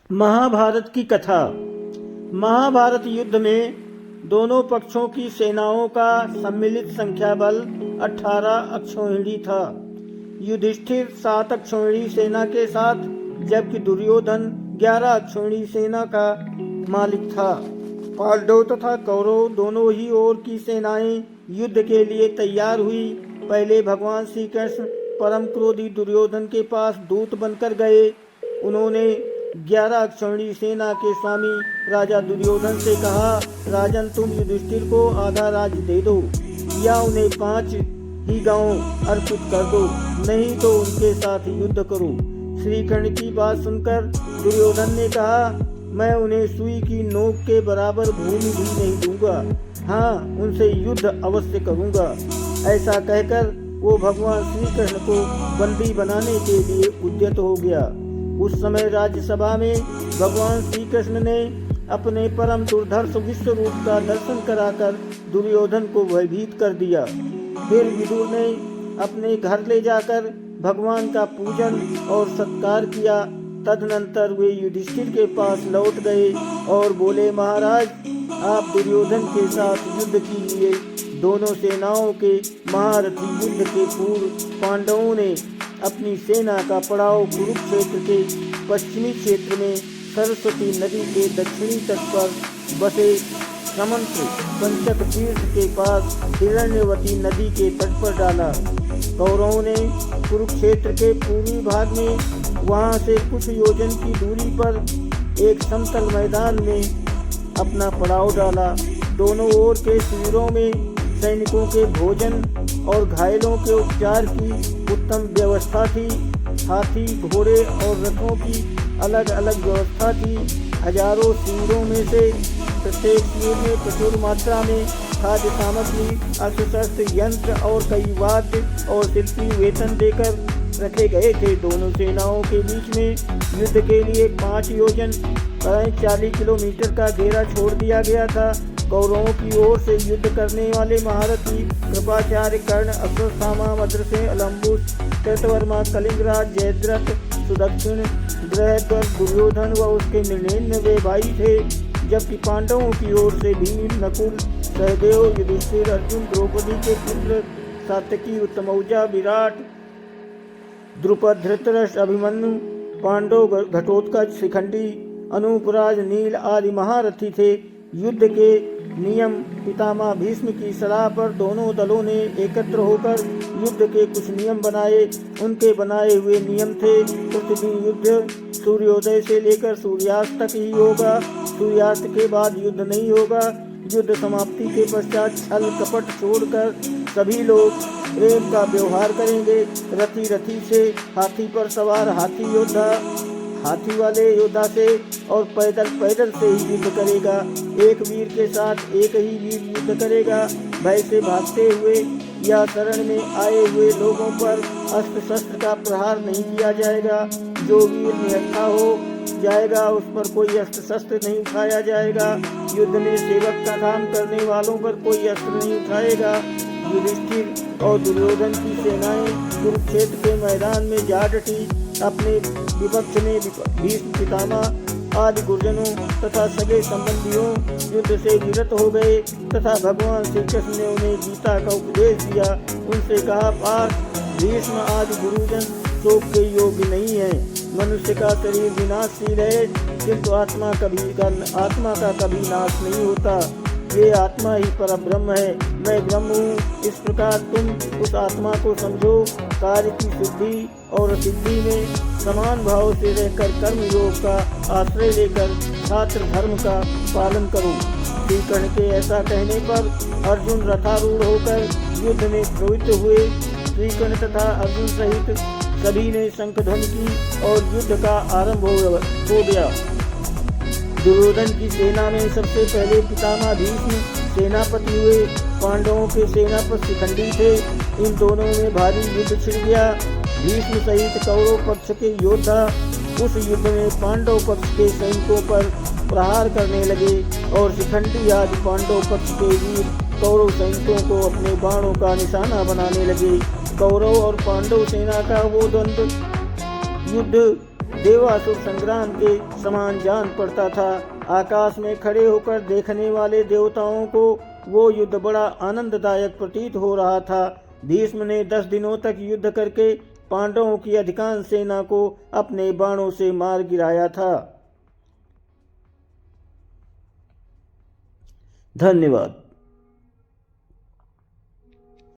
महाभारत की कथा। महाभारत युद्ध में दोनों पक्षों की सेनाओं का सम्मिलित संख्या बल 18 अक्षौहिणी था। युधिष्ठिर 7 अक्षौहिणी सेना के साथ, जबकि दुर्योधन 11 अक्षौहिणी सेना का मालिक था। पांडव तथा कौरव दोनों ही ओर की सेनाएं युद्ध के लिए तैयार हुई। पहले भगवान श्री कृष्ण परम क्रोधी दुर्योधन के पास दूत बनकर गए। उन्होंने 11 अक्षौहिणी सेना के स्वामी राजा दुर्योधन से कहा, राजन, तुम युधिष्ठिर को आधा राज्य दे दो या उन्हें 5 ही गांव अर्पित कर दो, नहीं तो उनके साथ युद्ध करो। श्री कृष्ण की बात सुनकर दुर्योधन ने कहा, मैं उन्हें सुई की नोक के बराबर भूमि भी नहीं दूंगा। हाँ, उनसे युद्ध अवश्य करूंगा। ऐसा कहकर वो भगवान श्री कृष्ण को बंदी बनाने के लिए उद्यत हो गया। उस समय राज्यसभा में भगवान श्री कृष्ण ने अपने परम दुर्धर्ष विश्व रूप का दर्शन कराकर दुर्योधन को भयभीत कर दिया। फिर विदुर ने अपने घर ले जाकर भगवान का पूजन और सत्कार किया। तदनंतर वे युधिष्ठिर के पास लौट गए और बोले, महाराज, आप दुर्योधन के साथ युद्ध कीजिए। दोनों सेनाओं के महारथी युद्ध के पूर्व पांडवों ने अपनी सेना का पड़ाव कुरुक्षेत्र के पश्चिमी क्षेत्र में सरस्वती नदी के दक्षिणी तट पर बसे समंत्र पंचक तीर्थ के पास हिरण्यवती नदी के तट पर डाला। कौरवों ने कुरुक्षेत्र के पूर्वी भाग में वहां से कुछ योजन की दूरी पर एक समतल मैदान में अपना पड़ाव डाला। दोनों ओर के शिविरों में सैनिकों के भोजन और घायलों के उपचार की उत्तम व्यवस्था थी। हाथी, घोड़े और रथों की अलग अलग व्यवस्था थी। हजारों शिविरों में से प्रत्येक शिविर में प्रचुर मात्रा में खाद्य सामग्री, अस्त्र शस्त्र, यंत्र और कई वाद्य और शिल्पी वेतन देकर रखे गए थे। दोनों सेनाओं के बीच में युद्ध के लिए 5 योजन 40 किलोमीटर का घेरा छोड़ दिया गया था। कौरवों की ओर से युद्ध करने वाले महारथी कृपाचार्य, कर्ण, अश्वत्थामा, मद्रसेन, अलम्बुस, कृतवर्मा, कलिंगराज, जयद्रथ, सुदक्षिण, बृहद्रथ, दुर्योधन व उसके 99 भाई थे। जबकि पांडवों की ओर से भीम, नकुल, सहदेव, युधिष्ठिर, अर्जुन, द्रौपदी के पुत्र सात्यकी, उत्तमौजा, विराट, द्रुपद, धृतराष्ट्र, अभिमन्यु, पांडव, घटोत्कच, शिखंडी, अनूपराज, नील आदि महारथी थे। युद्ध के नियम पितामह भीष्म की सलाह पर दोनों दलों ने एकत्र होकर युद्ध के कुछ नियम बनाए। उनके बनाए हुए नियम थे, प्रतिदिन युद्ध सूर्योदय से लेकर सूर्यास्त तक ही होगा। सूर्यास्त के बाद युद्ध नहीं होगा। युद्ध समाप्ति के पश्चात छल कपट छोड़कर सभी लोग प्रेम का व्यवहार करेंगे। रथी रथी से, हाथी पर सवार हाथी योद्धा हाथी वाले योद्धा से और पैदल पैदल से ही युद्ध करेगा। एक वीर के साथ एक ही वीर युद्ध करेगा। भय से भागते हुए या शरण में आए हुए लोगों पर अस्त्र शस्त्र का प्रहार नहीं किया जाएगा। जो वीर निहत्था हो जाएगा उस पर कोई अस्त्र शस्त्र नहीं उठाया जाएगा। युद्ध में सेवक का काम करने वालों पर कोई अस्त्र नहीं उठाएगा। युधिष्ठिर और दुर्योधन की सेनाएं कुरुक्षेत्र के मैदान में जा डटी। अपने विपक्ष में भीष्म, पितामह आदि गुरुजनों तथा सगे संबंधियों युद्ध से विरत हो गए तथा भगवान श्री कृष्ण ने उन्हें गीता का उपदेश दिया। उनसे कहा, पार्थ, भीष्म आदि गुरुजन शोक के योग्य नहीं है। मनुष्य का शरीर विनाशशील है, किंतु आत्मा का कभी नाश नहीं होता। ये आत्मा ही परब्रह्म है। मैं ब्रह्म हूँ। इस प्रकार तुम उस आत्मा को समझो। कार्य की सिद्धि और सिद्धि में समान भाव से रहकर कर्म योग का आश्रय लेकर छात्र धर्म का पालन करो। श्री कृष्ण के ऐसा कहने पर अर्जुन रथारूढ़ होकर युद्ध में प्रवृत्त हुए। श्री कृष्ण तथा अर्जुन सहित सभी ने शंख ध्वनि की और युद्ध का आरंभ हो गया। दुर्योधन की सेना में सबसे पहले पितामह भीष्म सेनापति हुए। पांडवों के सेनापति शिखंडी थे। इन दोनों में भारी युद्ध छिड़ गया। भीष्म सहित कौरव पक्ष के योद्धा उस युद्ध में पांडव पक्ष के सैनिकों पर प्रहार करने लगे और शिखंडी आदि पांडव पक्ष के वीर कौरव सैनिकों को अपने बाणों का निशाना बनाने लगे। कौरव और पांडव सेना का वो द्वंद्व युद्ध देवासुर संग्राम के समान जान पड़ता था। आकाश में खड़े होकर देखने वाले देवताओं को वो युद्ध बड़ा आनंददायक प्रतीत हो रहा था। भीष्म ने 10 दिनों तक युद्ध करके पांडवों की अधिकांश सेना को अपने बाणों से मार गिराया था। धन्यवाद।